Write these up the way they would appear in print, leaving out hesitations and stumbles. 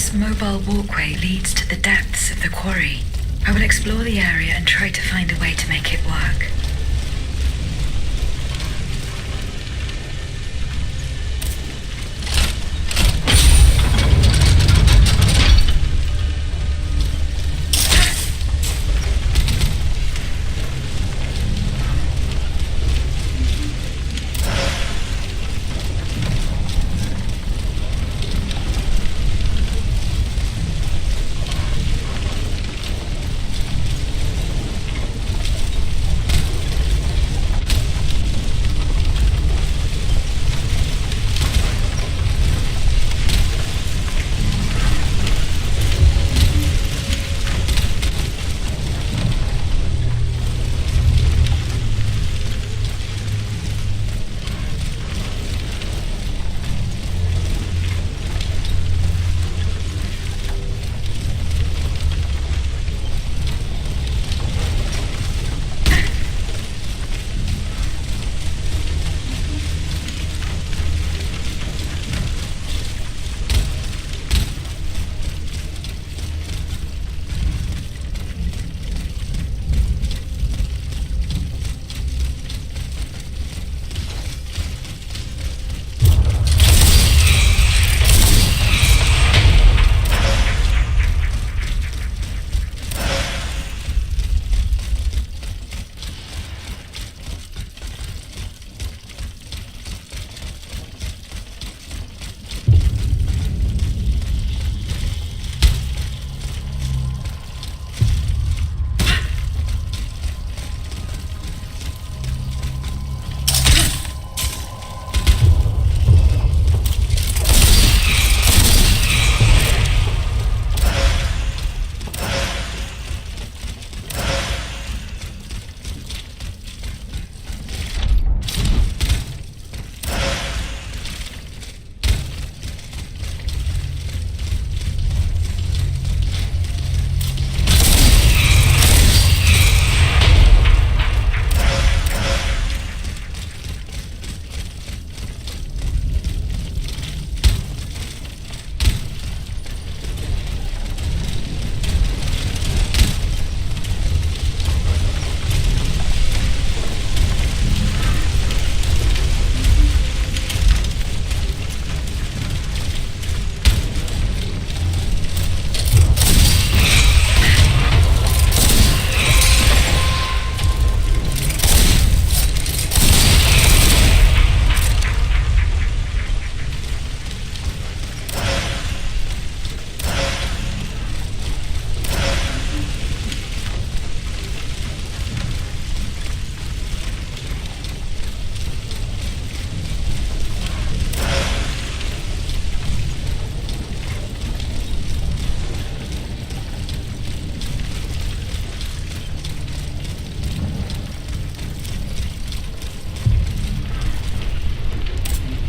This mobile walkway leads to the depths of the quarry. I will explore the area and try to find a way to make it work.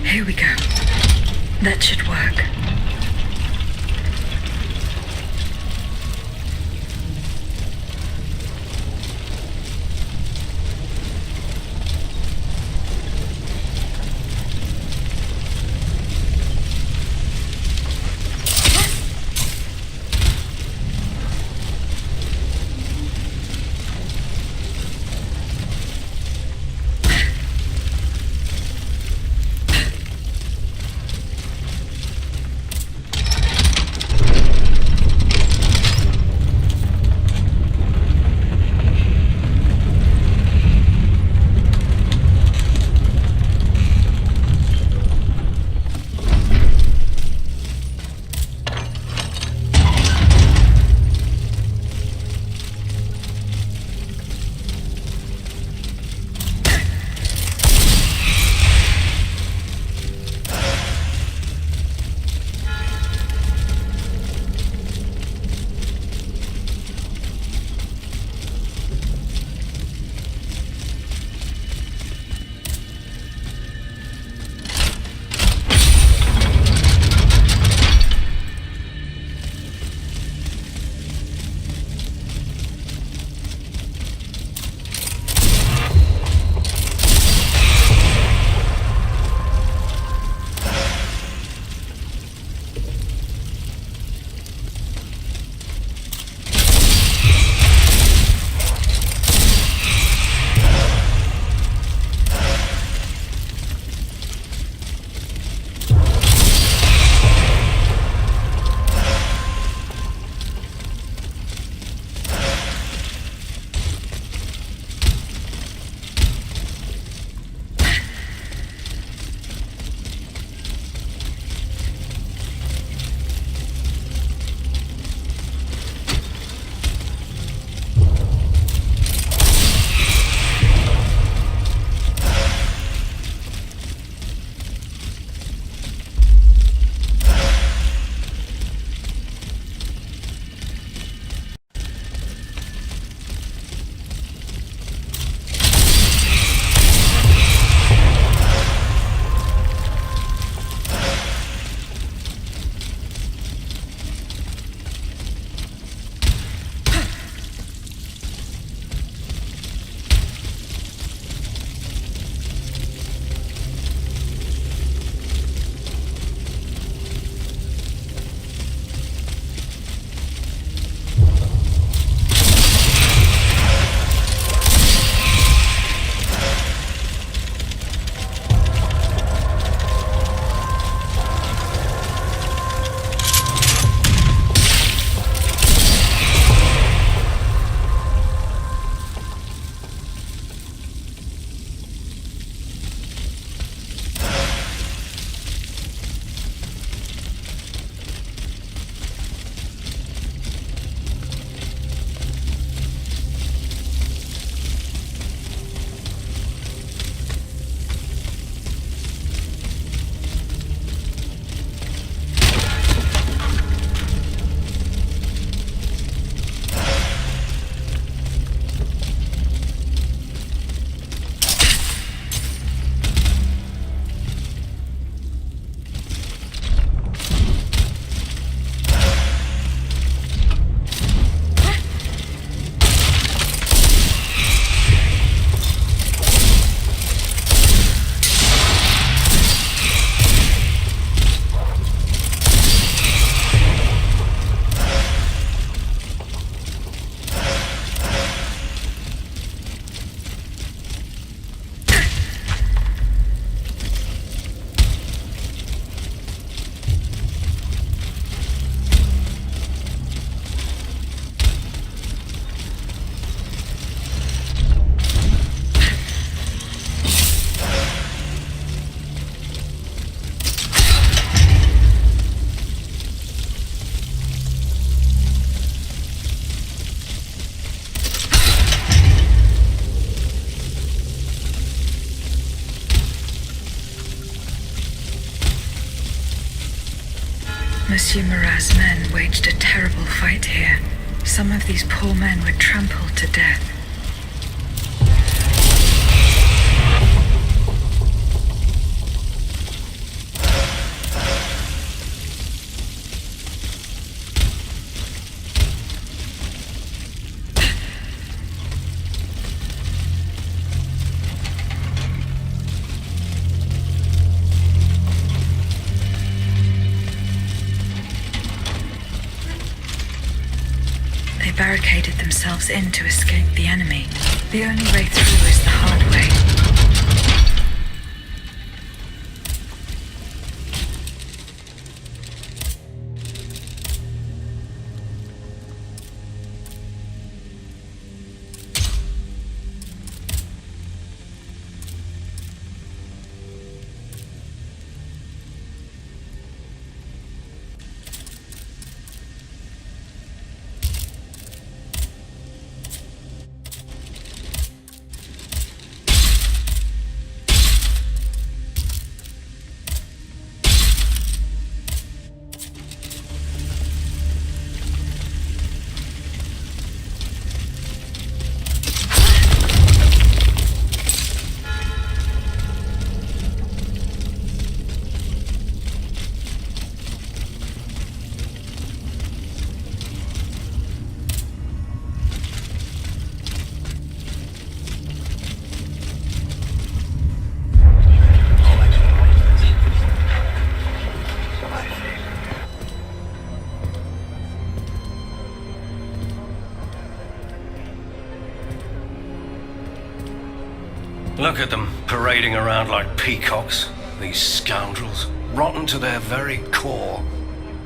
Here we go. That should work. Monsieur Marat's men waged a terrible fight here. Some of these poor men were trampled to death. They barricaded themselves in to escape the enemy. The only way through is the hard way. Look at them, parading around like peacocks. These scoundrels, rotten to their very core.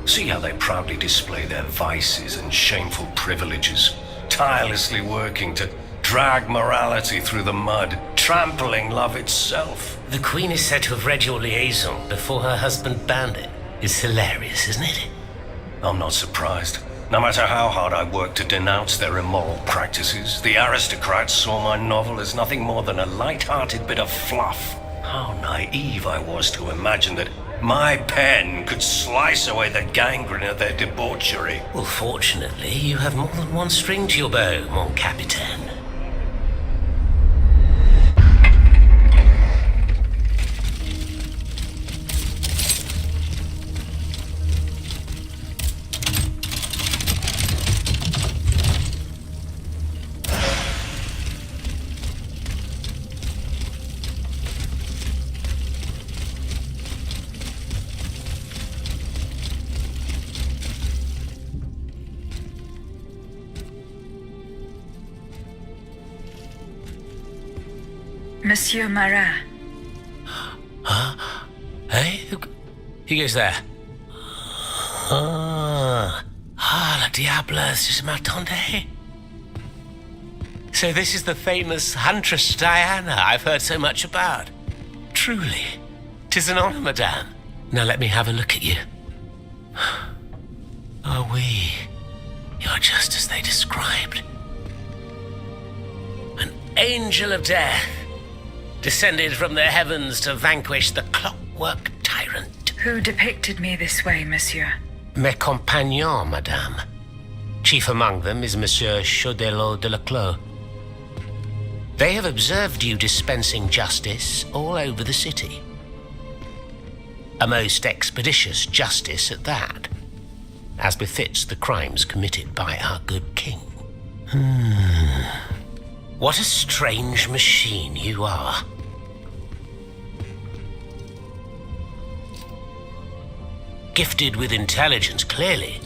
See how they proudly display their vices and shameful privileges, tirelessly working to drag morality through the mud, trampling love itself. The Queen is said to have read your liaison before her husband banned it. It's hilarious, isn't it? I'm not surprised. No matter how hard I worked to denounce their immoral practices, the aristocrats saw my novel as nothing more than a light-hearted bit of fluff. How naive I was to imagine that my pen could slice away the gangrene of their debauchery. Well, fortunately, you have more than one string to your bow, mon capitaine. Monsieur Marat. Huh? Hey? Who goes there? La diableuse, je m'attendais. So this is the famous Huntress Diana I've heard so much about. Truly, 'tis an honor, madame. Now let me have a look at you. Oh, you're just as they described. An angel of death, descended from the heavens to vanquish the clockwork tyrant. Who depicted me this way, monsieur? Mes compagnons, madame. Chief among them is Monsieur Chaudelot de Leclos. They have observed you dispensing justice all over the city. A most expeditious justice at that, as befits the crimes committed by our good king. What a strange machine you are. Gifted with intelligence, clearly,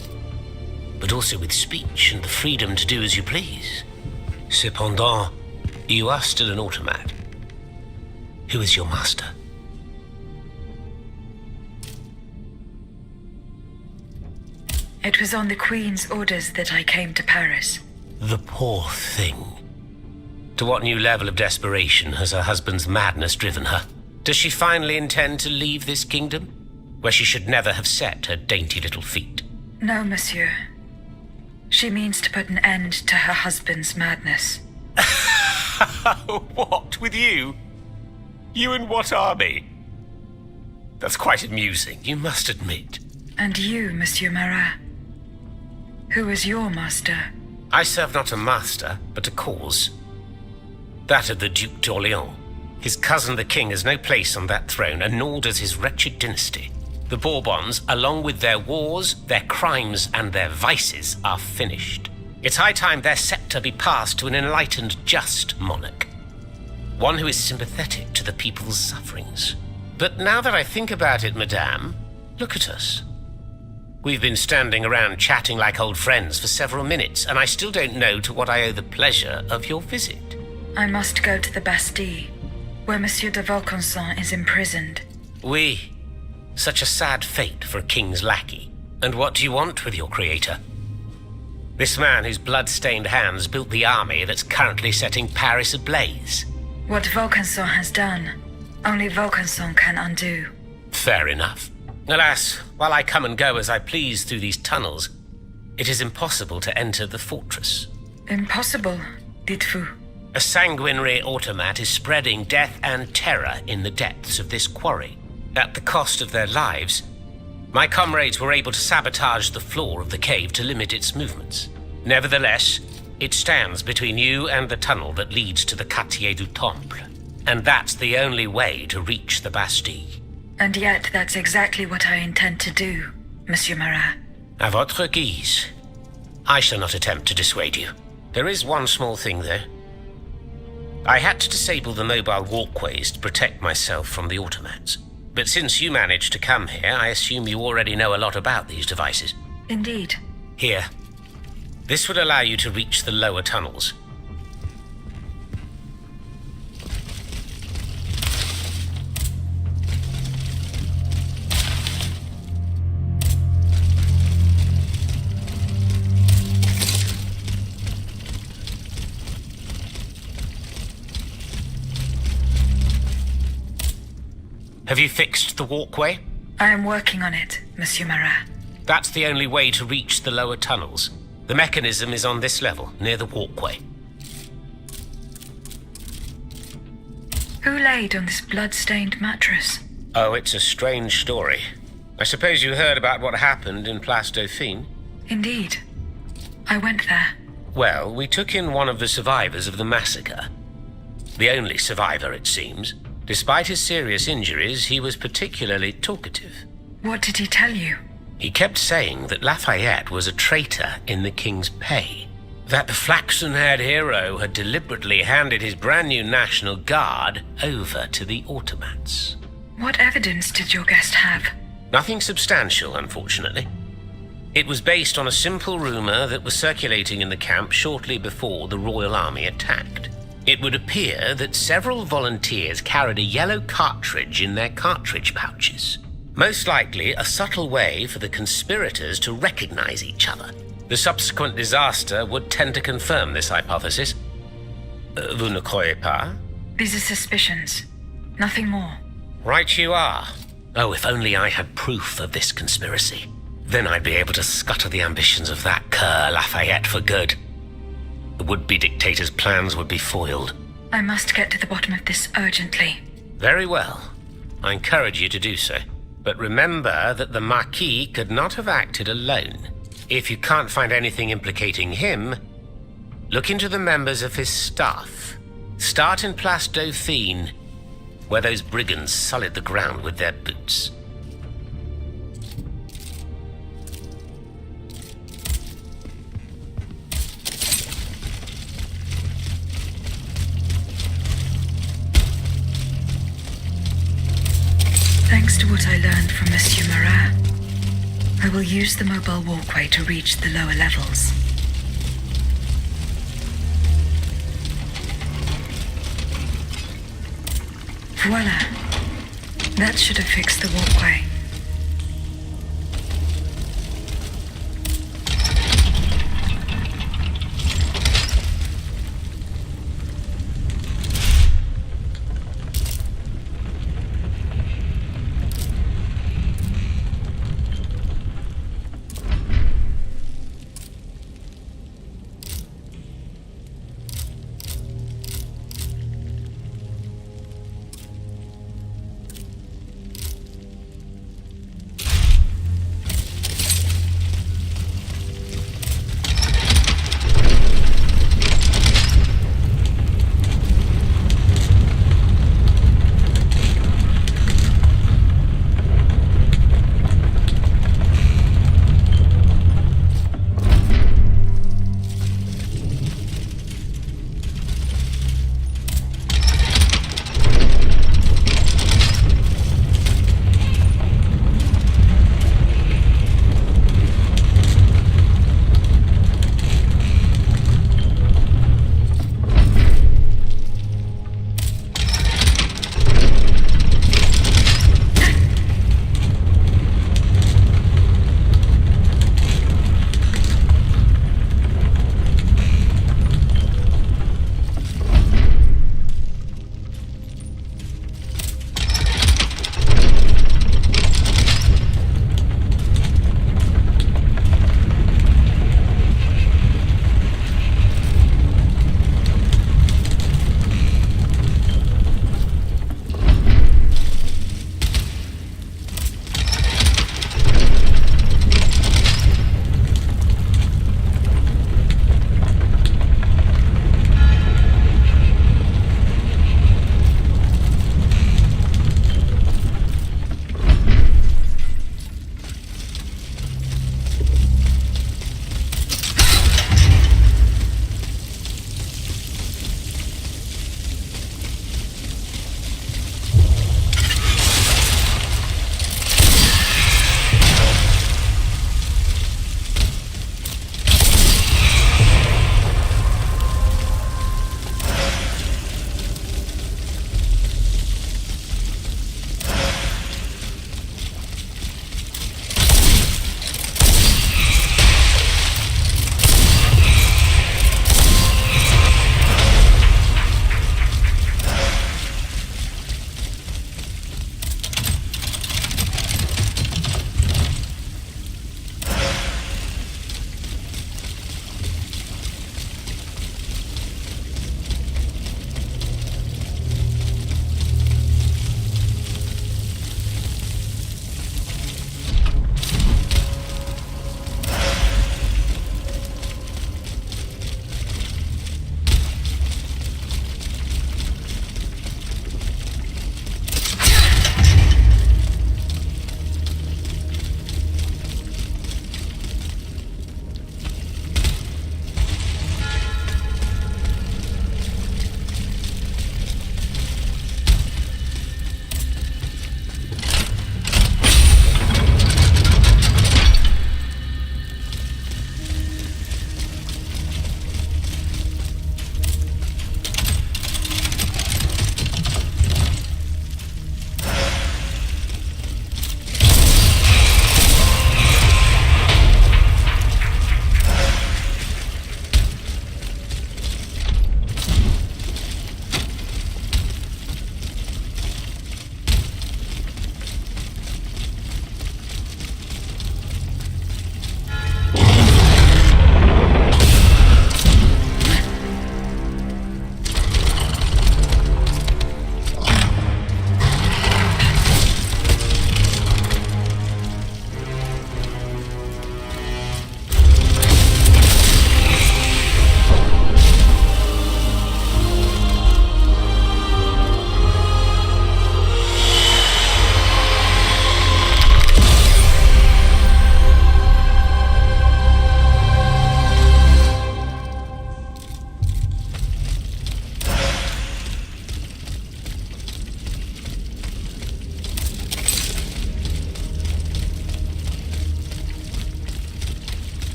but also with speech and the freedom to do as you please. Cependant, you are still an automat. Who is your master? It was on the Queen's orders that I came to Paris. The poor thing. To what new level of desperation has her husband's madness driven her? Does she finally intend to leave this kingdom, where she should never have set her dainty little feet? No, monsieur. She means to put an end to her husband's madness. What, with you? You in what army? That's quite amusing, you must admit. And you, Monsieur Marat? Who is your master? I serve not a master, but a cause. That of the Duc d'Orléans. His cousin the king has no place on that throne, and nor does his wretched dynasty. The Bourbons, along with their wars, their crimes, and their vices, are finished. It's high time their scepter be passed to an enlightened, just monarch. One who is sympathetic to the people's sufferings. But now that I think about it, madame, look at us. We've been standing around chatting like old friends for several minutes, and I still don't know to what I owe the pleasure of your visit. I must go to the Bastille, where Monsieur de Vaucanson is imprisoned. Oui. Such a sad fate for a king's lackey. And what do you want with your creator? This man whose blood-stained hands built the army that's currently setting Paris ablaze. What Vaucanson has done, only Vaucanson can undo. Fair enough. Alas, while I come and go as I please through these tunnels, it is impossible to enter the fortress. Impossible, dites-vous? A sanguinary automat is spreading death and terror in the depths of this quarry. At the cost of their lives, my comrades were able to sabotage the floor of the cave to limit its movements. Nevertheless, it stands between you and the tunnel that leads to the Quartier du Temple. And that's the only way to reach the Bastille. And yet that's exactly what I intend to do, Monsieur Marat. À votre guise. I shall not attempt to dissuade you. There is one small thing, though. I had to disable the mobile walkways to protect myself from the automats. But since you managed to come here, I assume you already know a lot about these devices. Indeed. Here. This would allow you to reach the lower tunnels. Have you fixed the walkway? I am working on it, Monsieur Marat. That's the only way to reach the lower tunnels. The mechanism is on this level, near the walkway. Who laid on this blood-stained mattress? Oh, it's a strange story. I suppose you heard about what happened in Place Dauphine? Indeed. I went there. Well, we took in one of the survivors of the massacre. The only survivor, it seems. Despite his serious injuries, he was particularly talkative. What did he tell you? He kept saying that Lafayette was a traitor in the king's pay. That the flaxen-haired hero had deliberately handed his brand new National Guard over to the automats. What evidence did your guest have? Nothing substantial, unfortunately. It was based on a simple rumor that was circulating in the camp shortly before the Royal Army attacked. It would appear that several volunteers carried a yellow cartridge in their cartridge pouches. Most likely a subtle way for the conspirators to recognize each other. The subsequent disaster would tend to confirm this hypothesis. Vous ne croyez pas? These are suspicions. Nothing more. Right you are. Oh, if only I had proof of this conspiracy. Then I'd be able to scutter the ambitions of that cur Lafayette for good. The would-be dictator's plans would be foiled. I must get to the bottom of this urgently. Very well. I encourage you to do so. But remember that the Marquis could not have acted alone. If you can't find anything implicating him, look into the members of his staff. Start in Place Dauphine, where those brigands sullied the ground with their boots. Thanks to what I learned from Monsieur Marat, I will use the mobile walkway to reach the lower levels. Voila. That should have fixed the walkway.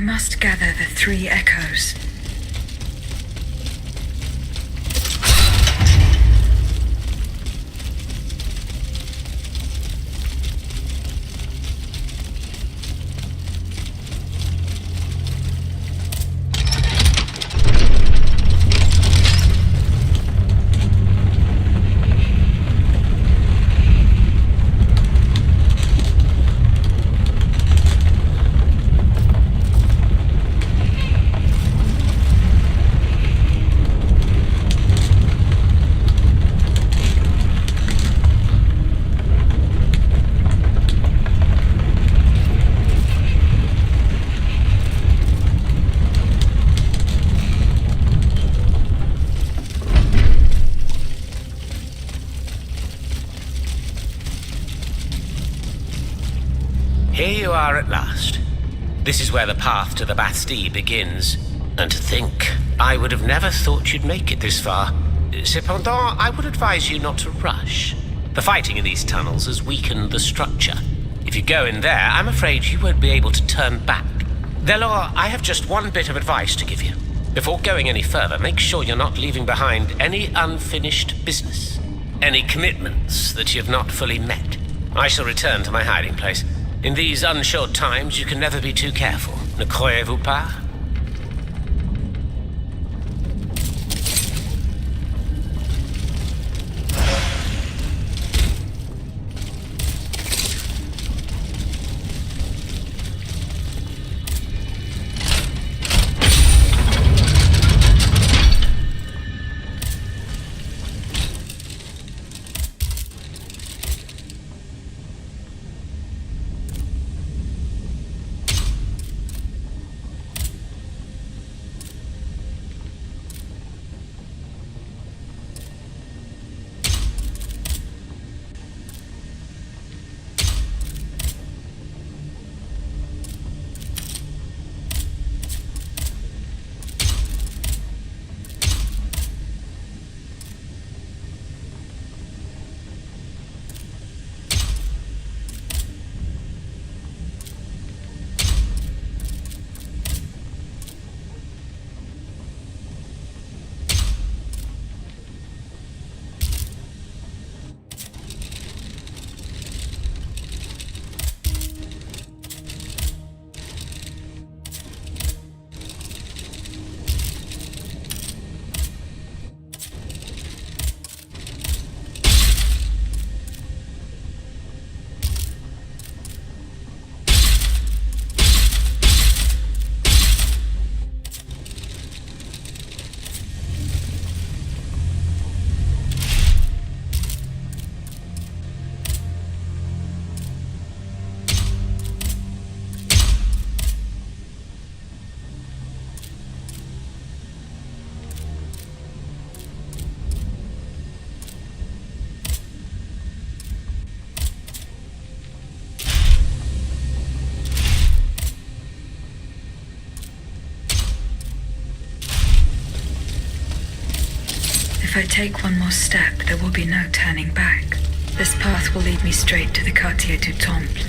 must gather the 3 echoes. Here you are at last. This is where the path to the Bastille begins. And to think, I would have never thought you'd make it this far. Cependant, I would advise you not to rush. The fighting in these tunnels has weakened the structure. If you go in there, I'm afraid you won't be able to turn back. Delor, I have just one bit of advice to give you. Before going any further, make sure you're not leaving behind any unfinished business. Any commitments that you've not fully met. I shall return to my hiding place. In these unsure times, you can never be too careful. Ne croyez-vous pas? If I take one more step, there will be no turning back. This path will lead me straight to the Quartier du Temple.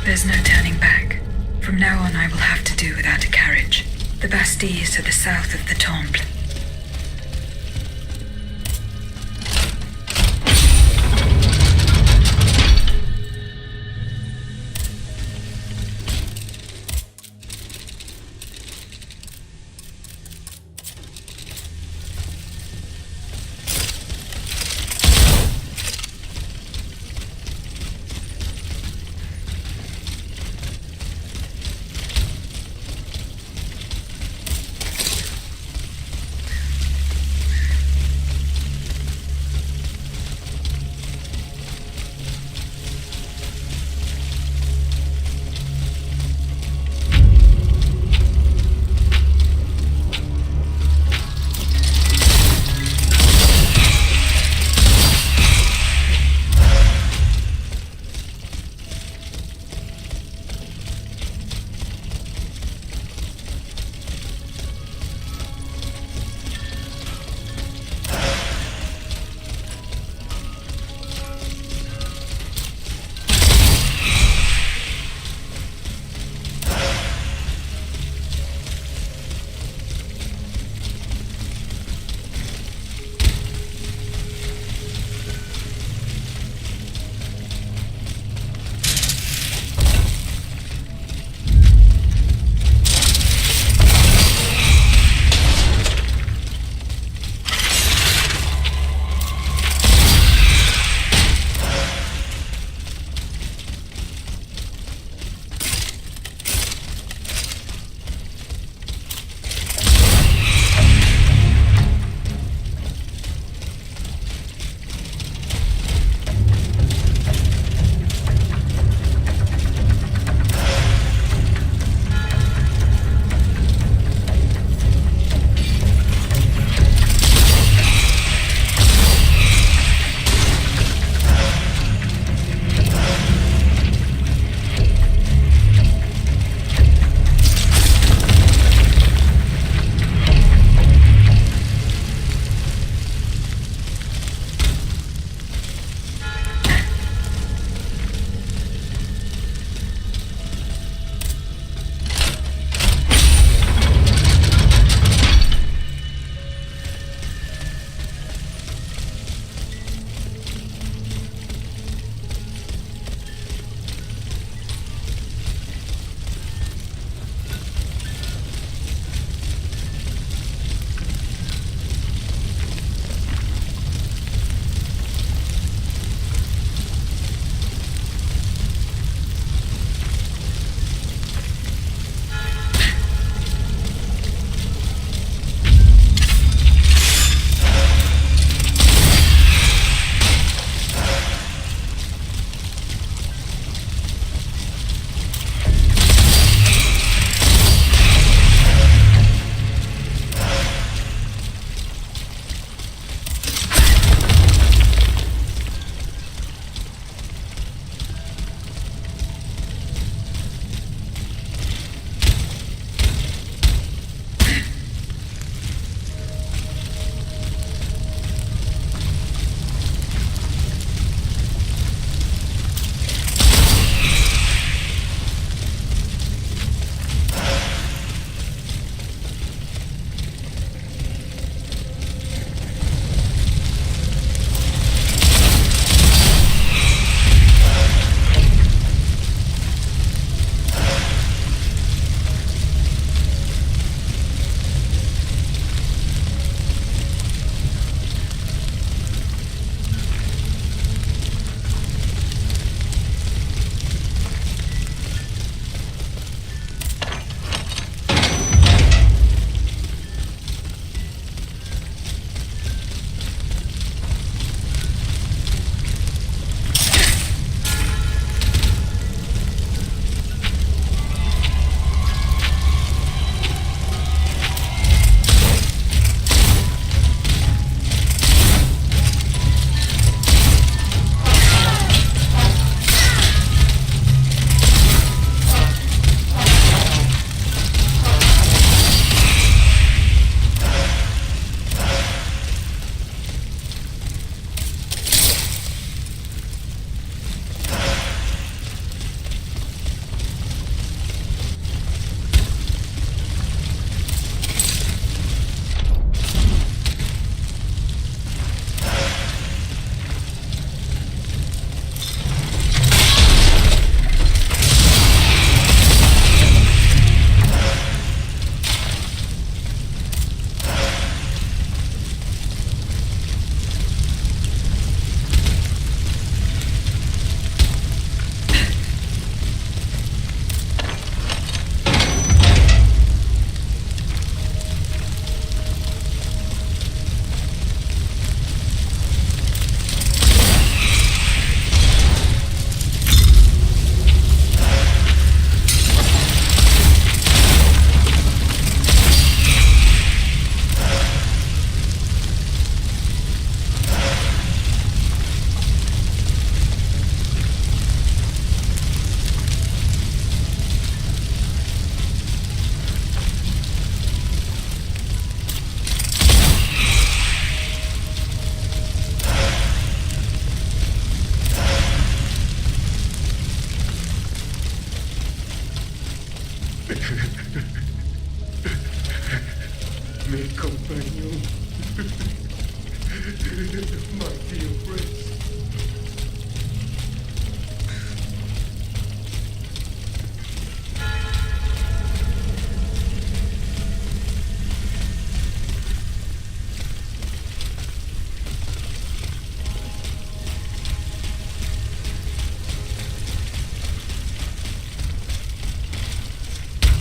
There's no turning back. From now on, I will have to do without a carriage. The Bastille is to the south of the Temple.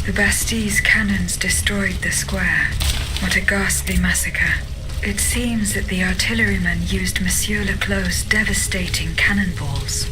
The Bastille's cannons destroyed the square. What a ghastly massacre. It seems that the artillerymen used Monsieur Leclos' devastating cannonballs.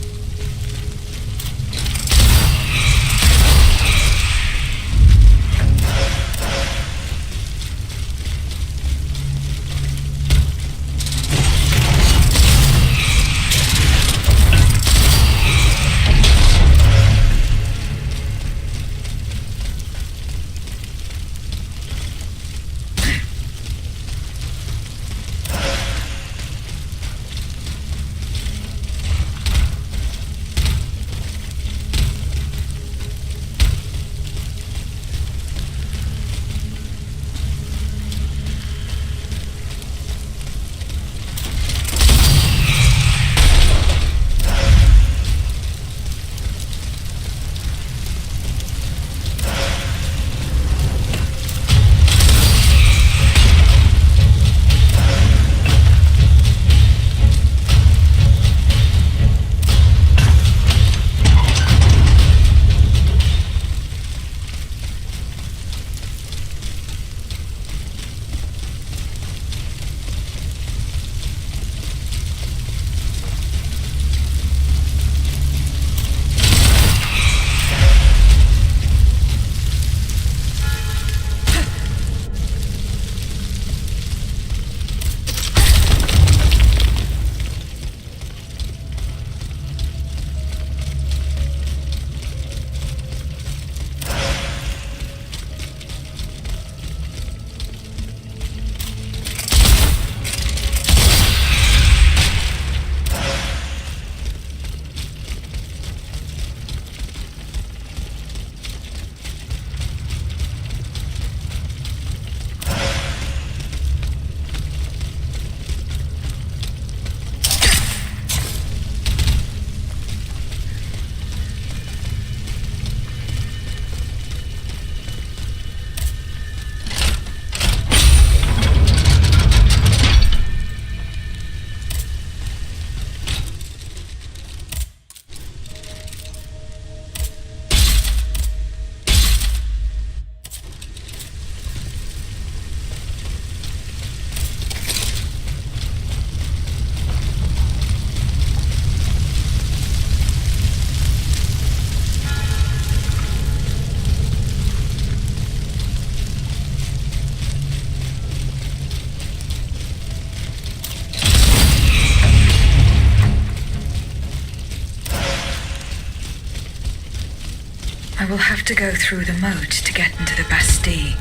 I will have to go through the moat to get into the Bastille.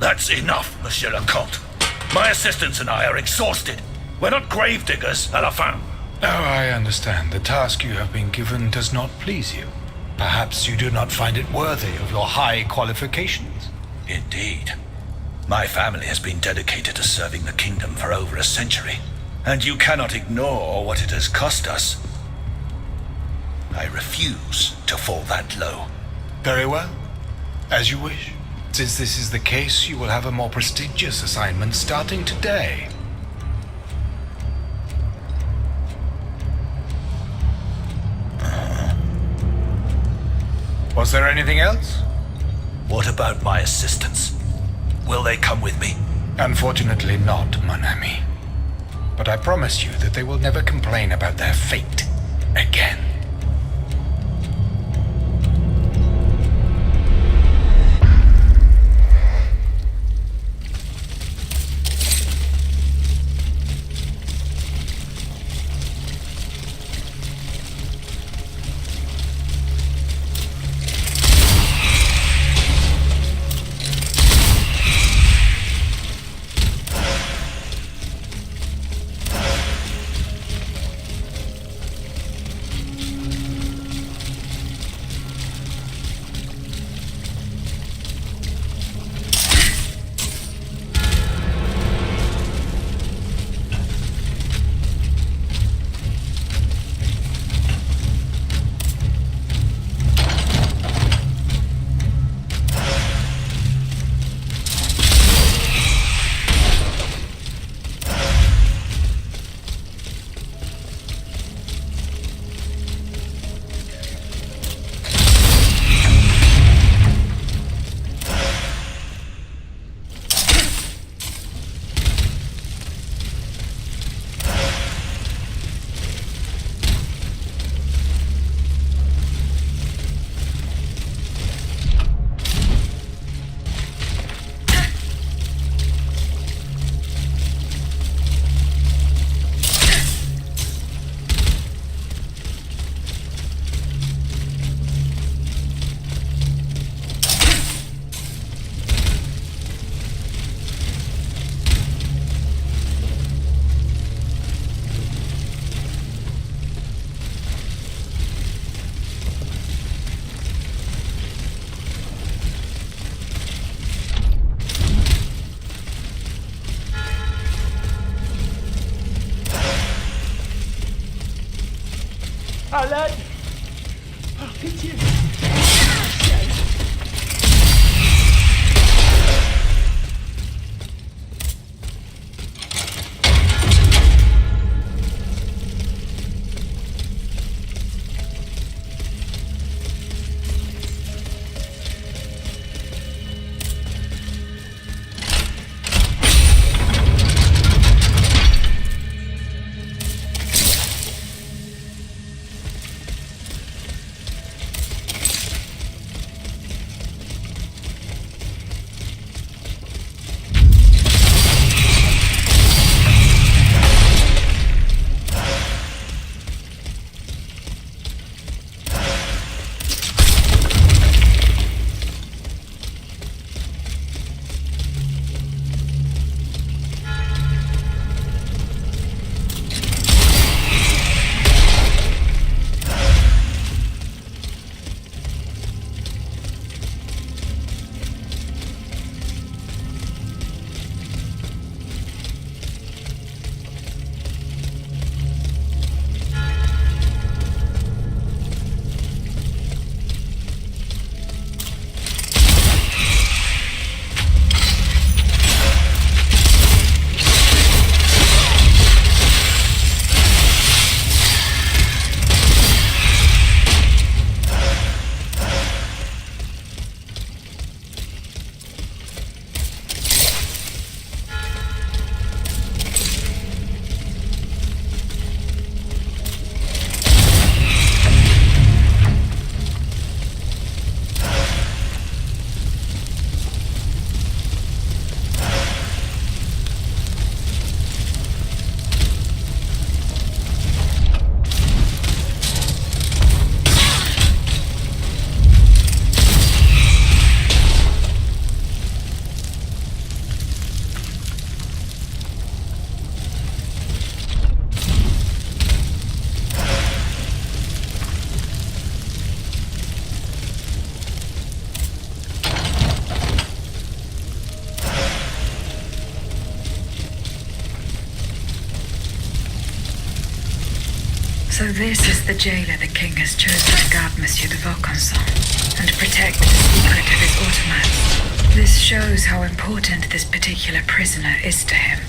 That's enough, Monsieur le Comte. My assistants and I are exhausted. We're not gravediggers, à la fin. Oh, I understand. The task you have been given does not please you. Perhaps you do not find it worthy of your high qualifications. Indeed. My family has been dedicated to serving the kingdom for over a century, and you cannot ignore what it has cost us. I refuse to fall that low. Very well. As you wish. Since this is the case, you will have a more prestigious assignment starting today. Was there anything else? What about my assistants? Will they come with me? Unfortunately not, mon ami. But I promise you that they will never complain about their fate again. Alan! Oh, pitié! So this is the jailer the king has chosen to guard Monsieur de Vaucanson and protect the secret of his automats. This shows how important this particular prisoner is to him.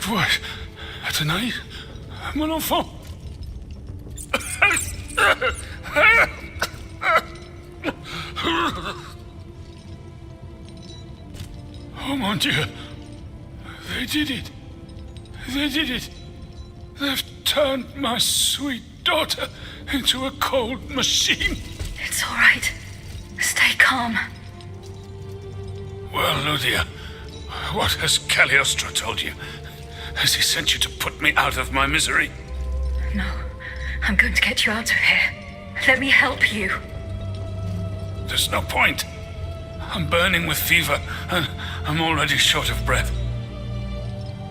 what? Tonight? Mon enfant? Oh mon Dieu. They did it. They did it. They've turned my sweet daughter into a cold machine. It's all right. Stay calm. Well, Ludia, what has Cagliostro told you? Has he sent you to put me out of my misery? No, I'm going to get you out of here. Let me help you. There's no point. I'm burning with fever, and I'm already short of breath.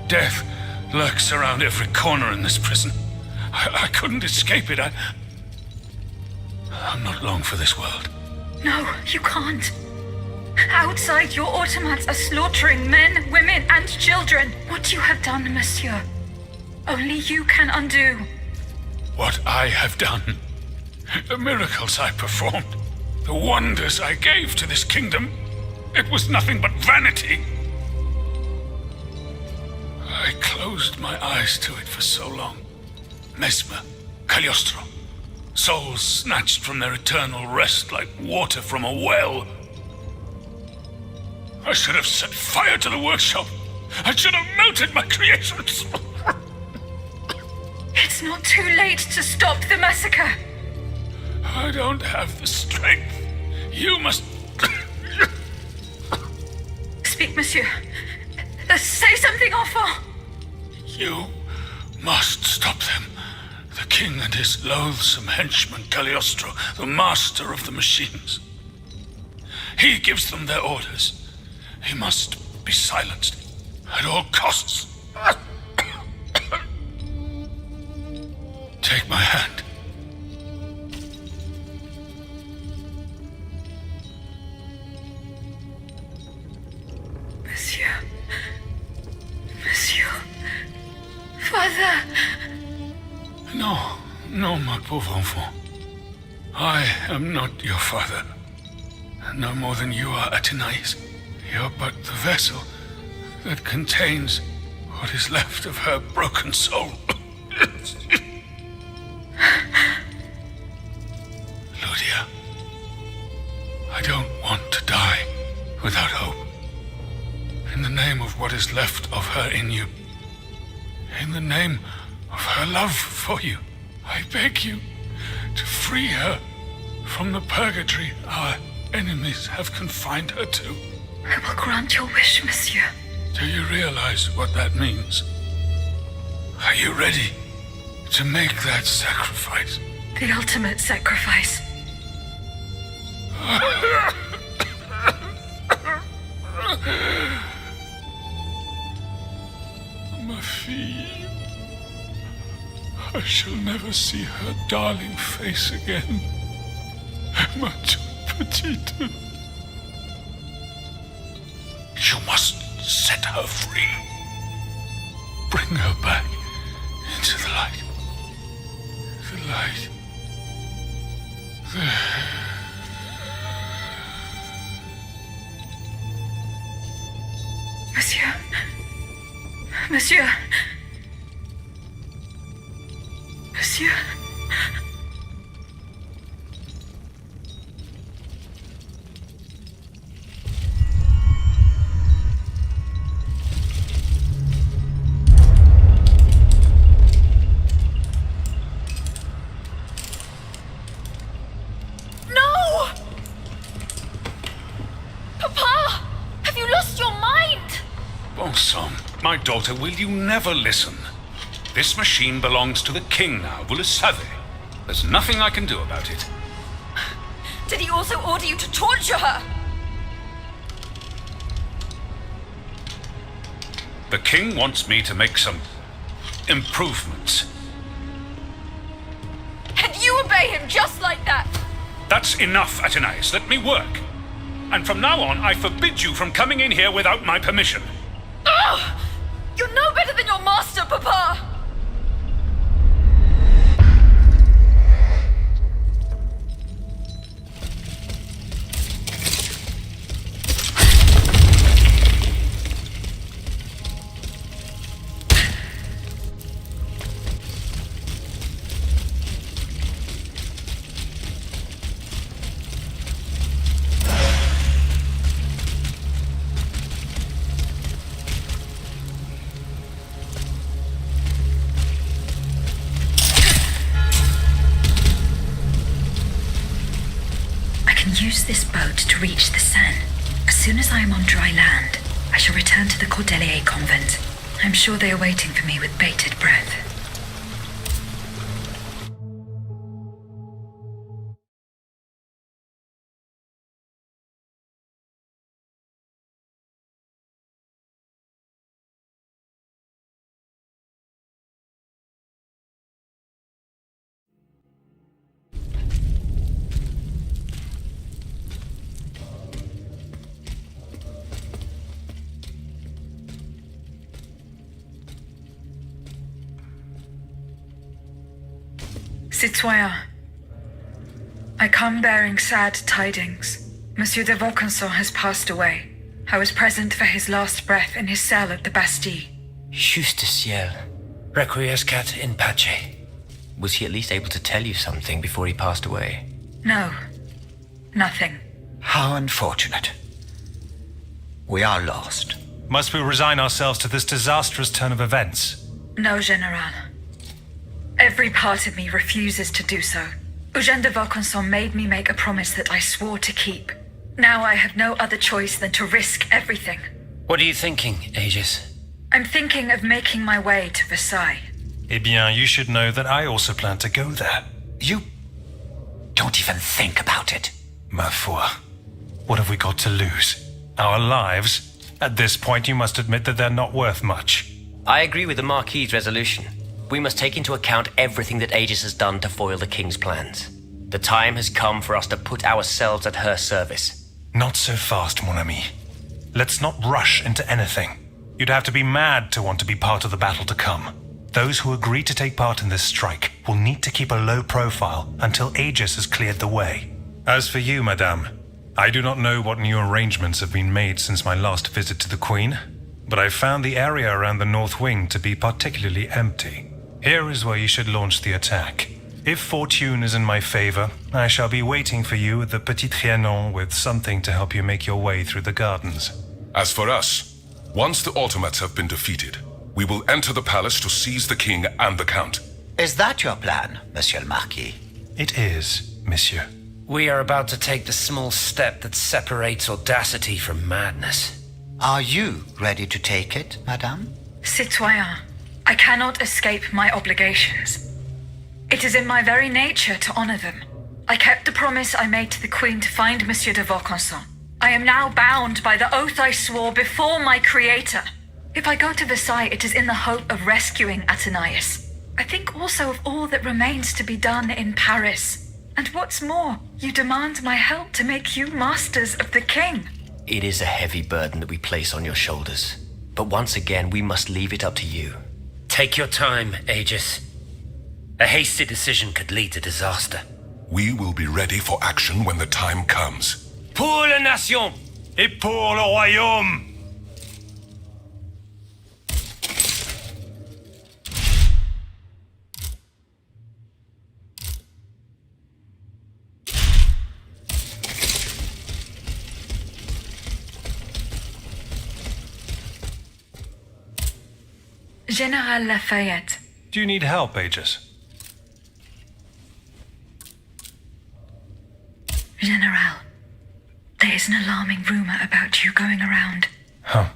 Death lurks around every corner in this prison. I couldn't escape it. I'm not long for this world. No, you can't. Outside, your automats are slaughtering men, women, and children. What you have done, monsieur, only you can undo. What I have done, the miracles I performed, the wonders I gave to this kingdom, it was nothing but vanity. I closed my eyes to it for so long. Mesmer, Cagliostro, souls snatched from their eternal rest like water from a well. I should have set fire to the workshop. I should have melted my creations. It's not too late to stop the massacre. I don't have the strength. You must... Speak, monsieur. Say something, enfant. You must stop them. The king and his loathsome henchman, Cagliostro, the master of the machines. He gives them their orders. He must be silenced at all costs. Take my hand. Monsieur. Monsieur. Father. No, my pauvre enfant. I am not your father. No more than you are Athenais. You're but the vessel that contains what is left of her broken soul. Ludia, I don't want to die without hope. In the name of what is left of her in you, in the name of her love for you, I beg you to free her from the purgatory our enemies have confined her to. I will grant your wish, monsieur. Do you realize what that means? Are you ready to make that sacrifice? The ultimate sacrifice. Ma fille. I shall never see her darling face again. Ma toute petite. You must set her free. Bring her back into the light. The light. Monsieur. Monsieur. Monsieur. No! Papa! Have you lost your mind? Bon sang, my daughter, will you never listen? This machine belongs to the king now, vous le savez. There's nothing I can do about it. Did he also order you to torture her? The king wants me to make some improvements. And you obey him just like that? That's enough, Athenais. Let me work. And from now on, I forbid you from coming in here without my permission. Ugh! You're no better than your master, Papa! can use this boat to reach the Seine. As soon as I am on dry land, I shall return to the Cordelier convent. I'm sure they are waiting for me with bated breath. Citoyen, I come bearing sad tidings. Monsieur de Vaucanson has passed away. I was present for his last breath in his cell at the Bastille. Justiciel. Requiescat in pace. Was he at least able to tell you something before he passed away? No, nothing. How unfortunate. We are lost. Must we resign ourselves to this disastrous turn of events? No, General. Every part of me refuses to do so. Eugène de Vaucanson made me make a promise that I swore to keep. Now I have no other choice than to risk everything. What are you thinking, Aegis? I'm thinking of making my way to Versailles. Eh bien, you should know that I also plan to go there. You don't even think about it. Ma foi. What have we got to lose? Our lives? At this point, you must admit that they're not worth much. I agree with the Marquis's resolution. We must take into account everything that Aegis has done to foil the King's plans. The time has come for us to put ourselves at her service. Not so fast, mon ami. Let's not rush into anything. You'd have to be mad to want to be part of the battle to come. Those who agree to take part in this strike will need to keep a low profile until Aegis has cleared the way. As for you, madame, I do not know what new arrangements have been made since my last visit to the Queen, but I found the area around the North Wing to be particularly empty. Here is where you should launch the attack. If fortune is in my favor, I shall be waiting for you at the Petit Trianon with something to help you make your way through the gardens. As for us, once the automats have been defeated, we will enter the palace to seize the king and the count. Is that your plan, Monsieur le Marquis? It is, monsieur. We are about to take the small step that separates audacity from madness. Are you ready to take it, madame? Citoyen, I cannot escape my obligations. It is in my very nature to honor them. I kept the promise I made to the Queen to find Monsieur de Vaucanson. I am now bound by the oath I swore before my creator. If I go to Versailles, it is in the hope of rescuing Athenais. I think also of all that remains to be done in Paris. And what's more, you demand my help to make you masters of the King. It is a heavy burden that we place on your shoulders. But once again, we must leave it up to you. Take your time, Aegis. A hasty decision could lead to disaster. We will be ready for action when the time comes. Pour la nation! Et pour le royaume! General Lafayette. Do you need help, Aegis? General, there is an alarming rumor about you going around. Huh.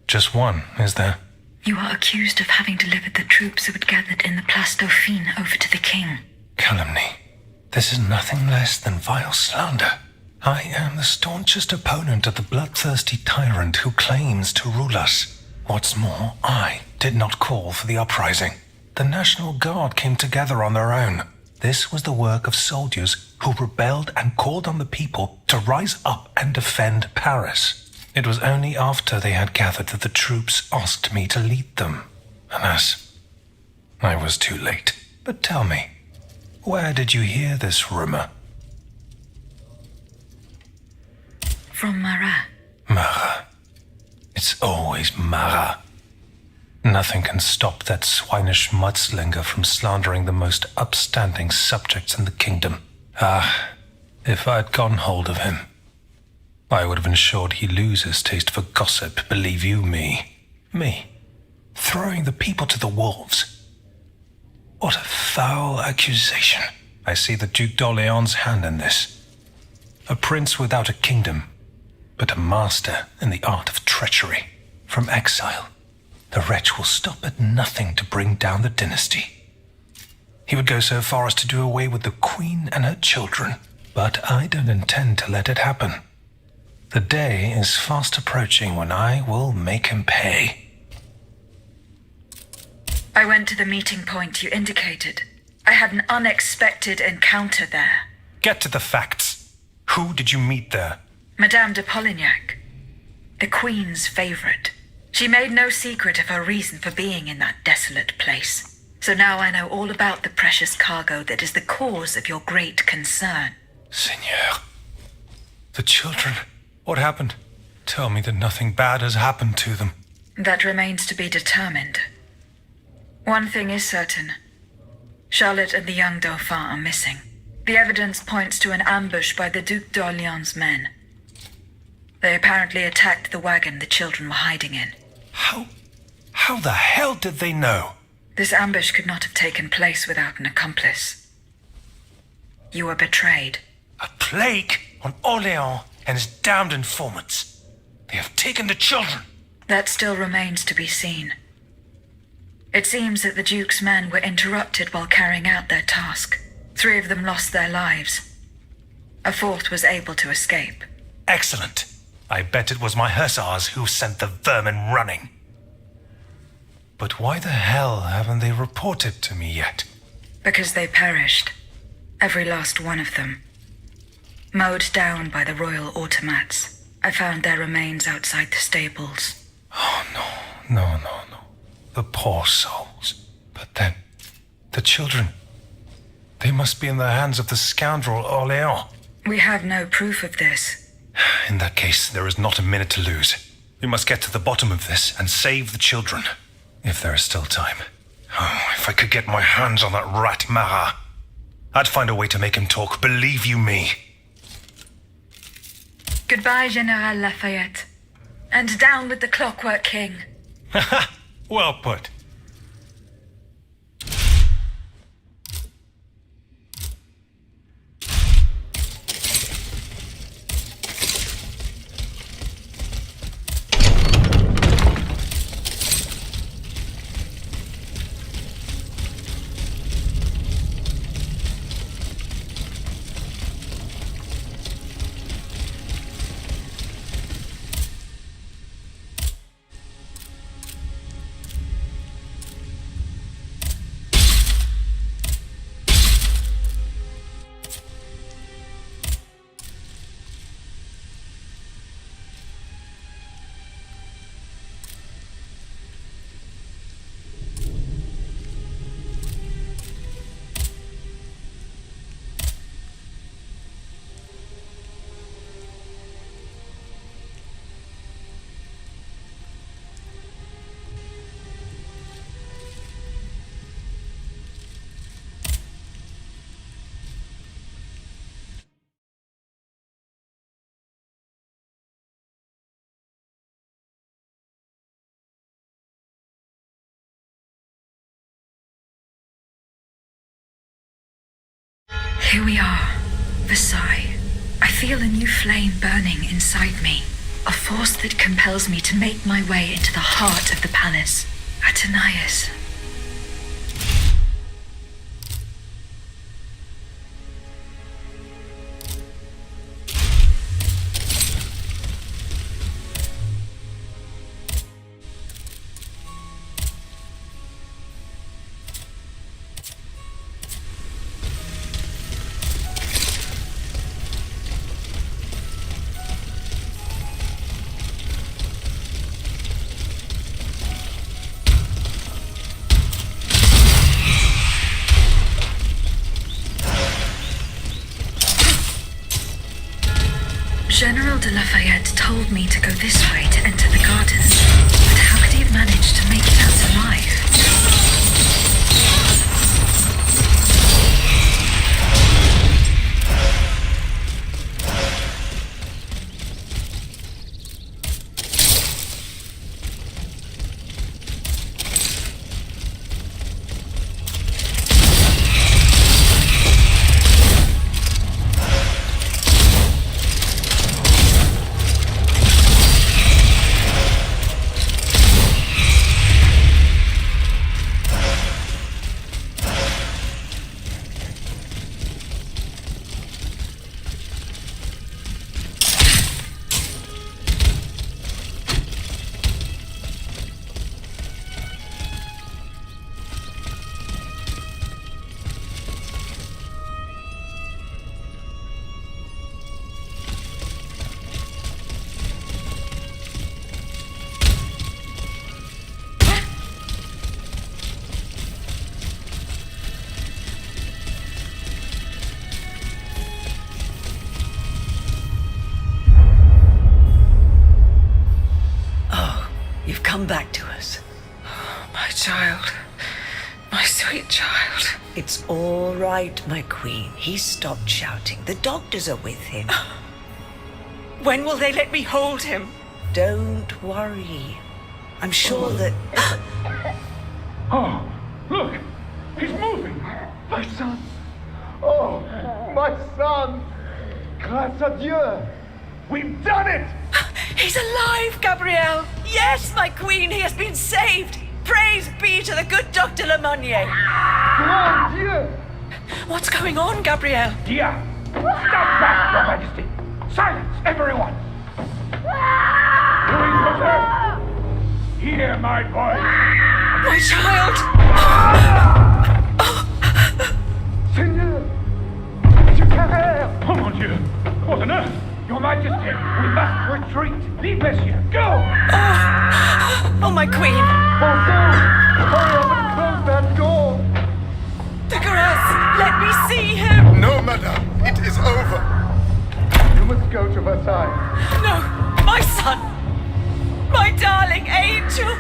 Just one, is there? You are accused of having delivered the troops who had gathered in the Place Dauphine over to the King. Calumny. This is nothing less than vile slander. I am the staunchest opponent of the bloodthirsty tyrant who claims to rule us. What's more, I did not call for the uprising. The National Guard came together on their own. This was the work of soldiers who rebelled and called on the people to rise up and defend Paris. It was only after they had gathered that the troops asked me to lead them. Alas, I was too late. But tell me, where did you hear this rumor? From Marat. Marat. It's always Marat. Nothing can stop that swinish mudslinger from slandering the most upstanding subjects in the kingdom. Ah, if I'd gone hold of him, I would have ensured he loses taste for gossip, believe you me. Me, throwing the people to the wolves. What a foul accusation. I see the Duc d'Orléans' hand in this. A prince without a kingdom, but a master in the art of treachery. From exile, the wretch will stop at nothing to bring down the dynasty. He would go so far as to do away with the queen and her children, but I don't intend to let it happen. The day is fast approaching when I will make him pay. I went to the meeting point you indicated. I had an unexpected encounter there. Get to the facts. Who did you meet there? Madame de Polignac, the Queen's favorite. She made no secret of her reason for being in that desolate place. So now I know all about the precious cargo that is the cause of your great concern. Seigneur, the children, what happened? Tell me that nothing bad has happened to them. That remains to be determined. One thing is certain. Charlotte and the young Dauphin are missing. The evidence points to an ambush by the Duc d'Orléans' men. They apparently attacked the wagon the children were hiding in. How the hell did they know? This ambush could not have taken place without an accomplice. You were betrayed. A plague on Orléans and his damned informants. They have taken the children. That still remains to be seen. It seems that the Duke's men were interrupted while carrying out their task. 3 of them lost their lives. A 4th was able to escape. Excellent. I bet it was my hussars who sent the vermin running. But why the hell haven't they reported to me yet? Because they perished. Every last one of them. Mowed down by the royal automats. I found their remains outside the stables. Oh, no. The poor souls. But then, the children. They must be in the hands of the scoundrel Orléans. We have no proof of this. In that case, there is not a minute to lose. We must get to the bottom of this and save the children. If there is still time. Oh, if I could get my hands on that rat Marat. I'd find a way to make him talk, believe you me. Goodbye, General Lafayette. And down with the Clockwork King. Well put. Here we are, Versailles. I feel a new flame burning inside me. A force that compels me to make my way into the heart of the palace. Athenais. General de Lafayette told me to go this way to enter the gardens, but how could he have managed to make it out alive? come back to us. My child. My sweet child. It's all right, my queen. He's stopped shouting. The doctors are with him. When will they let me hold him? Don't worry. I'm sure that... Oh, look! He's moving! My son! Oh, my son! Grâce à Dieu! We've done it! He's alive, Gabrielle! Yes, my queen, he has been saved! Praise be to the good Dr. Lemonnier! Grand Dieu! What's going on, Gabrielle? Dia! Step back, Your Majesty! Silence, everyone! Louis Joseph! Hear my voice! My child! Seigneur! Du Carrère! Oh, mon Dieu! What on earth? Your Majesty, we must retreat! Leave Messieurs, go! Oh, my queen! Bonsoir! Hurry up and close that door! De Grasse, let me see him! No, madame, it is over. You must go to Versailles. No, my son! My darling angel!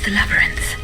the labyrinth.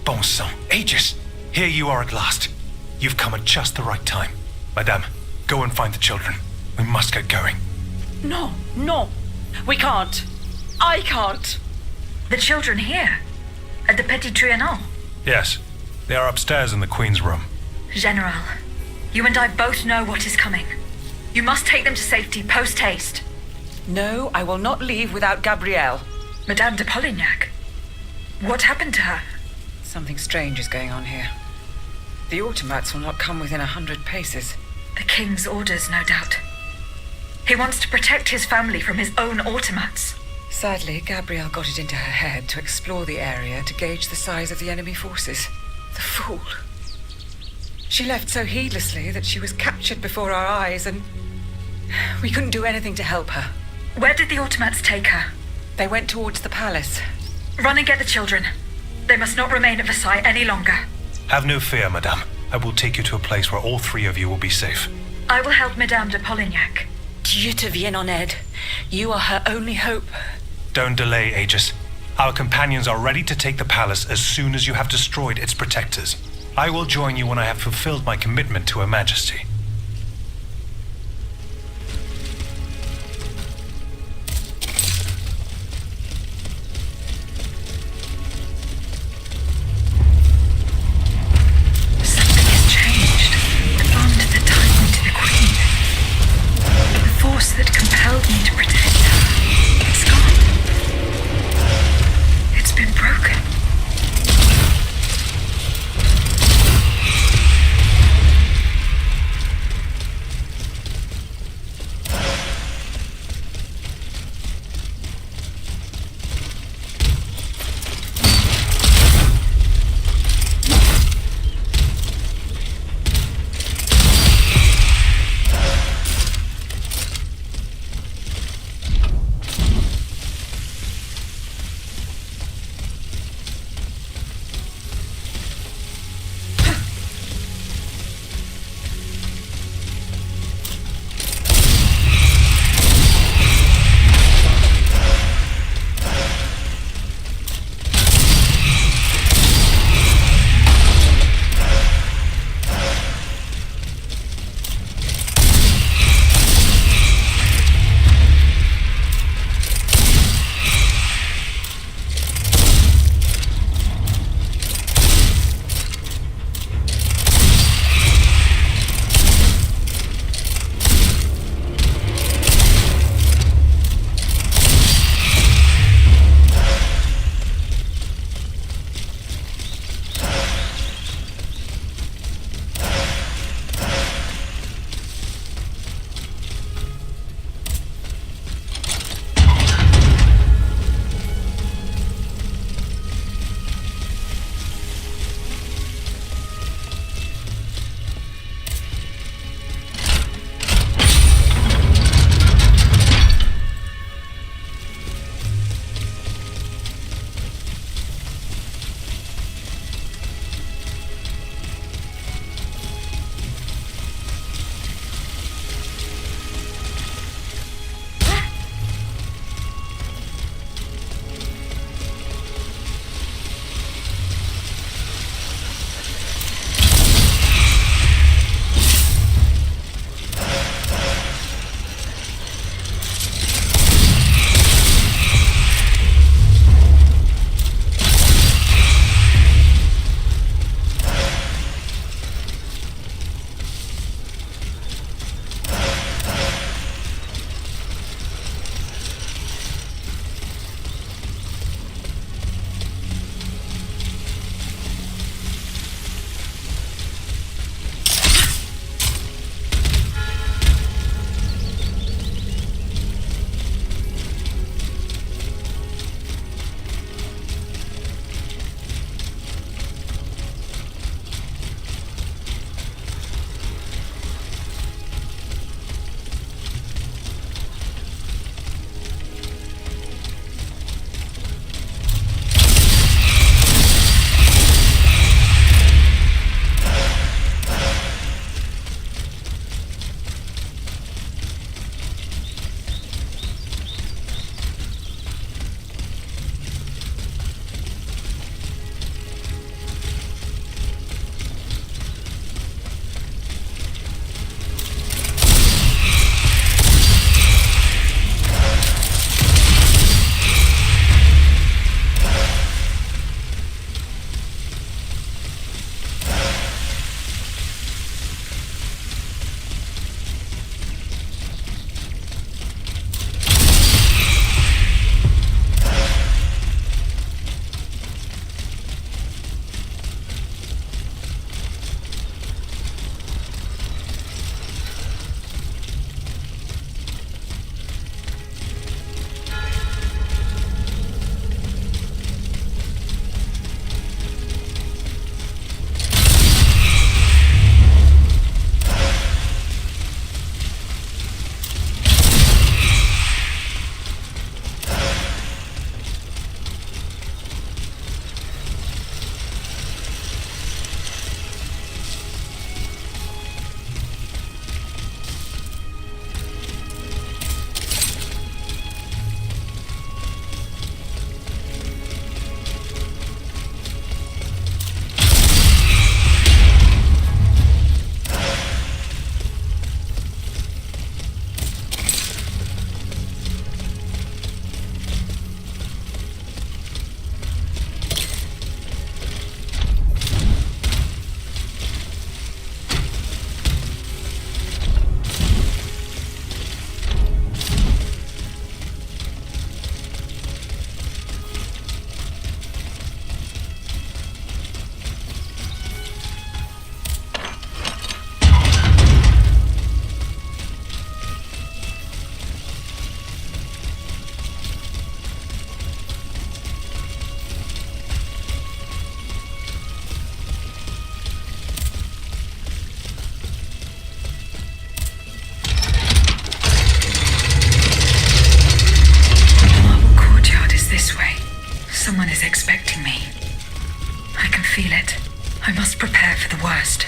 Bon sang, Aegis! Here you are at last. You've come at just the right time. Madame, go and find the children. We must get going. No, no. We can't. I can't. The children here? At the Petit Trianon? Yes, they are upstairs in the Queen's room. General, you and I both know what is coming. You must take them to safety post-haste. No, I will not leave without Gabrielle. Madame de Polignac, what happened to her? Something strange is going on here. The automats will not come within 100 paces. The King's orders, no doubt. He wants to protect his family from his own automats. Sadly, Gabrielle got it into her head to explore the area to gauge the size of the enemy forces. The fool. She left so heedlessly that she was captured before our eyes, and we couldn't do anything to help her. Where did the automats take her? They went towards the palace. Run and get the children. They must not remain at Versailles any longer. Have no fear, Madame. I will take you to a place where all three of you will be safe. I will help Madame de Polignac. Dieu te vienne en aide. You are her only hope. Don't delay, Aegis. Our companions are ready to take the palace as soon as you have destroyed its protectors. I will join you when I have fulfilled my commitment to Her Majesty. Something has changed. The bond that tied me to the Queen. The force that compelled me to protect her. It's gone. It's been broken. Someone is expecting me. I can feel it. I must prepare for the worst.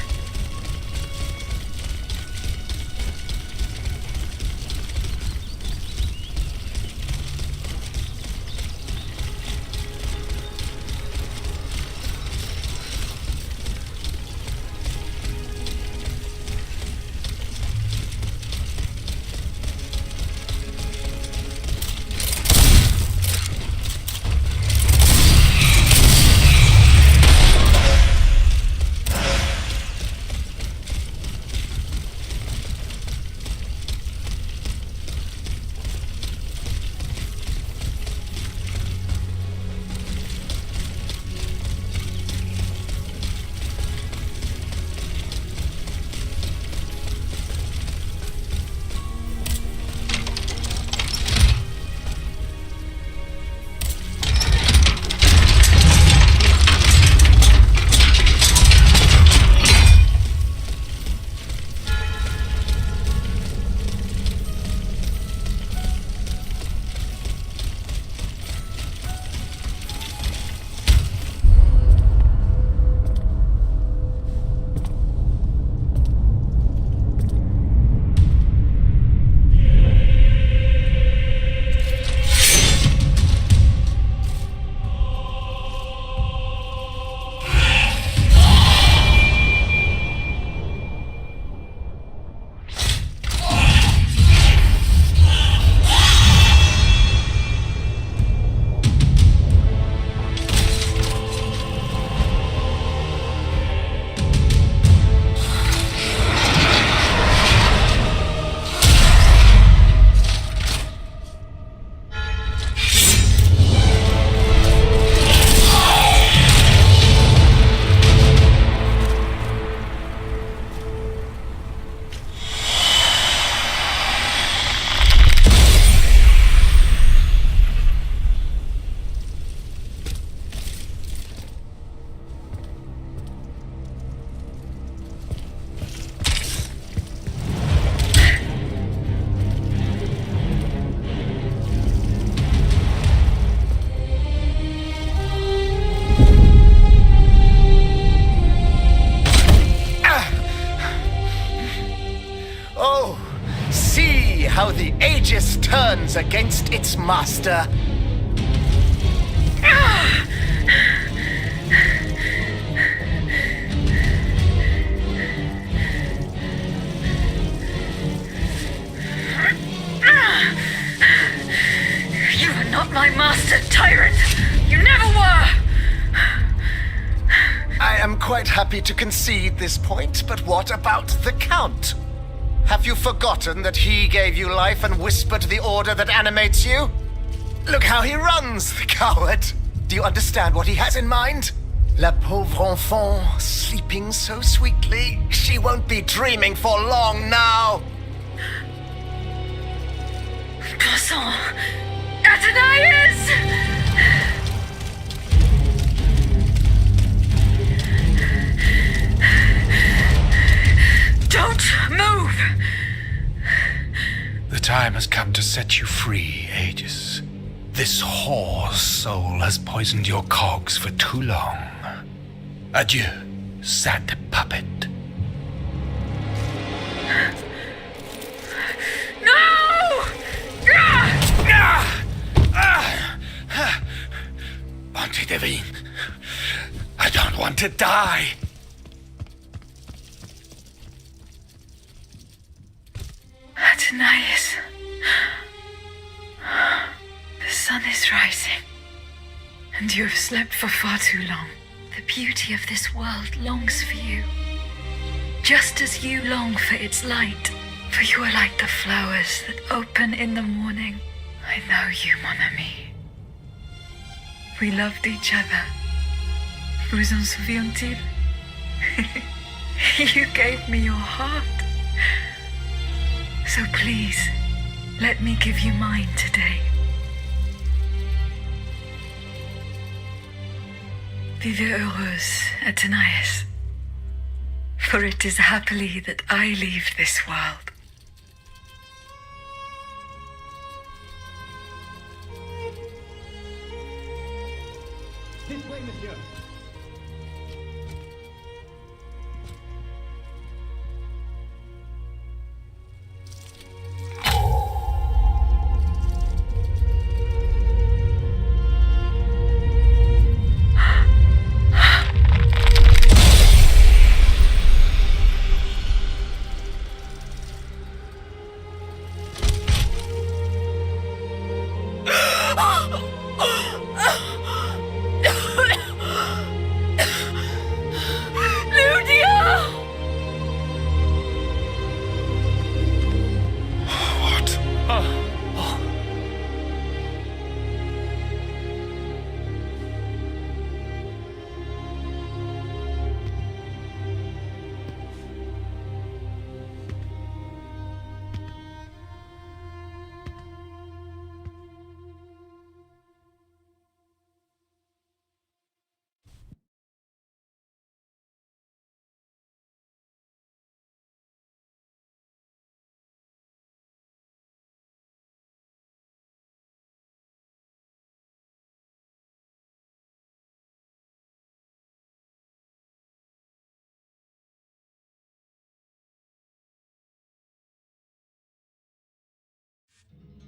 How the Aegis turns against its master. You are not my master, tyrant! You never were! I am quite happy to concede this point, but what about the Count? Have you forgotten that he gave you life and whispered the order that animates you? Look how he runs, the coward! Do you understand what he has in mind? La pauvre enfant, sleeping so sweetly, she won't be dreaming for long now! Croissant! Athenais! Don't move! The time has come to set you free, Aegis. This whore's soul has poisoned your cogs for too long. Adieu, sad puppet. No! Bonté divine, I don't want to die. Athenais. The sun is rising, and you have slept for far too long. The beauty of this world longs for you, just as you long for its light. For you are like the flowers that open in the morning. I know you, mon ami. We loved each other. Vous en souvient-il? You gave me your heart. So please, let me give you mine today. Vivez heureuse, Athenais. For it is happily that I leave this world. This way, monsieur.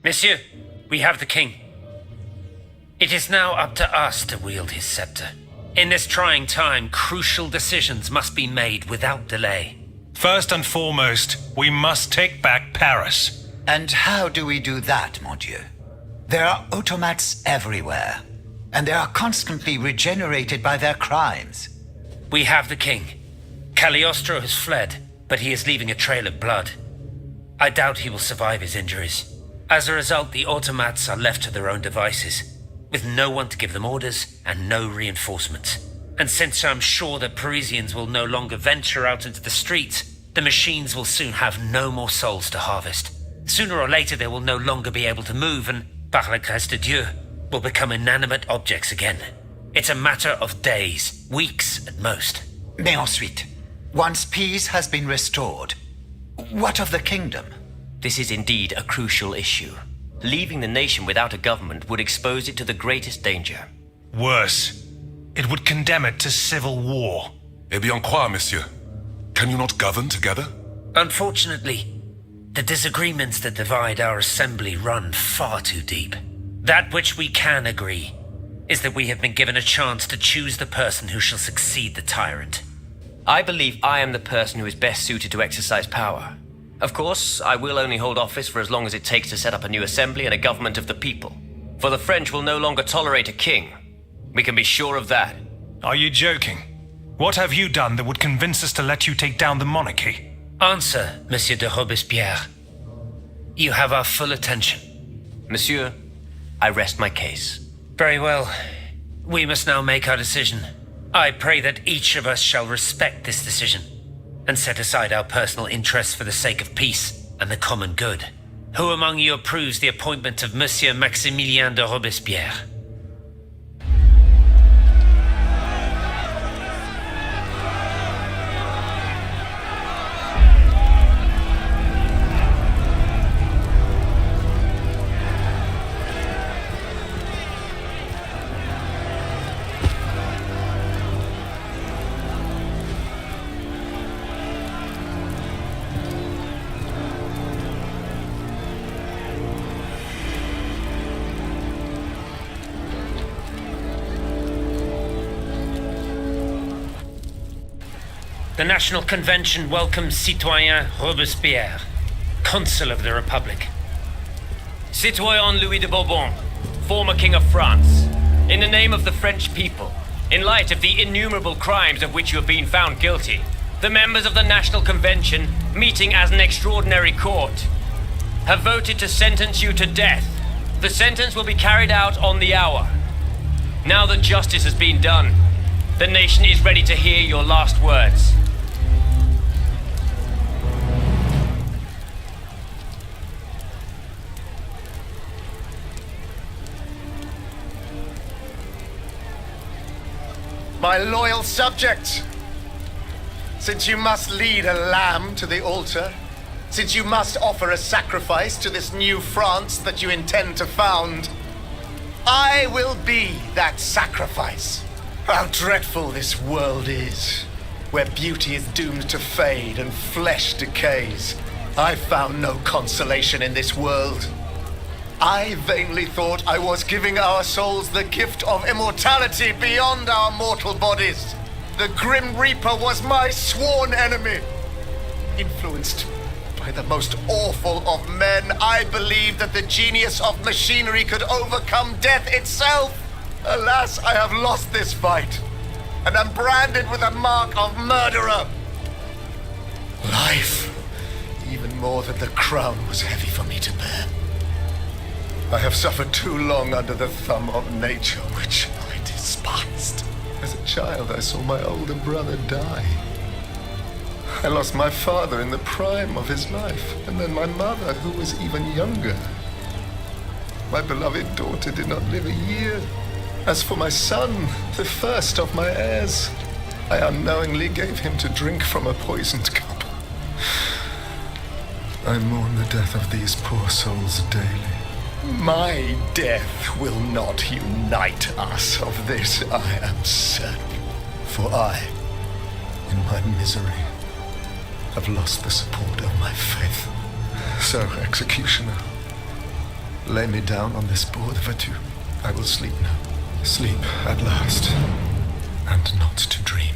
Monsieur, we have the king. It is now up to us to wield his scepter. In this trying time, crucial decisions must be made without delay. First and foremost, we must take back Paris. And how do we do that, mon Dieu? There are automats everywhere, and they are constantly regenerated by their crimes. We have the king. Cagliostro has fled, but he is leaving a trail of blood. I doubt he will survive his injuries. As a result, the automats are left to their own devices, with no one to give them orders and no reinforcements. And since I'm sure that Parisians will no longer venture out into the streets, the machines will soon have no more souls to harvest. Sooner or later, they will no longer be able to move and, par la grâce de Dieu, will become inanimate objects again. It's a matter of days, weeks at most. Mais ensuite, once peace has been restored, what of the kingdom? This is indeed a crucial issue. Leaving the nation without a government would expose it to the greatest danger. Worse, it would condemn it to civil war. Eh bien quoi, monsieur? Can you not govern together? Unfortunately, the disagreements that divide our assembly run far too deep. That which we can agree is that we have been given a chance to choose the person who shall succeed the tyrant. I believe I am the person who is best suited to exercise power. Of course, I will only hold office for as long as it takes to set up a new assembly and a government of the people. For the French will no longer tolerate a king. We can be sure of that. Are you joking? What have you done that would convince us to let you take down the monarchy? Answer, Monsieur de Robespierre. You have our full attention. Monsieur, I rest my case. Very well. We must now make our decision. I pray that each of us shall respect this decision and set aside our personal interests for the sake of peace and the common good. Who among you approves the appointment of Monsieur Maximilien de Robespierre? The National Convention welcomes Citoyen Robespierre, Consul of the Republic. Citoyen Louis de Bourbon, former King of France, in the name of the French people, in light of the innumerable crimes of which you have been found guilty, the members of the National Convention, meeting as an extraordinary court, have voted to sentence you to death. The sentence will be carried out on the hour. Now that justice has been done, the nation is ready to hear your last words. My loyal subjects, since you must lead a lamb to the altar, since you must offer a sacrifice to this new France that you intend to found, I will be that sacrifice. How dreadful this world is, where beauty is doomed to fade and flesh decays. I found no consolation in this world. I vainly thought I was giving our souls the gift of immortality beyond our mortal bodies. The Grim Reaper was my sworn enemy. Influenced by the most awful of men, I believed that the genius of machinery could overcome death itself. Alas, I have lost this fight, and am branded with the mark of murderer. Life, even more than the crown, was heavy for me to bear. I have suffered too long under the thumb of nature, which I despised. As a child, I saw my older brother die. I lost my father in the prime of his life, and then my mother, who was even younger. My beloved daughter did not live a year. As for my son, the first of my heirs, I unknowingly gave him to drink from a poisoned cup. I mourn the death of these poor souls daily. My death will not unite us, of this I am certain. For I, in my misery, have lost the support of my faith. So, executioner, lay me down on this board of adieu. I will sleep now. Sleep at last, and not to dream.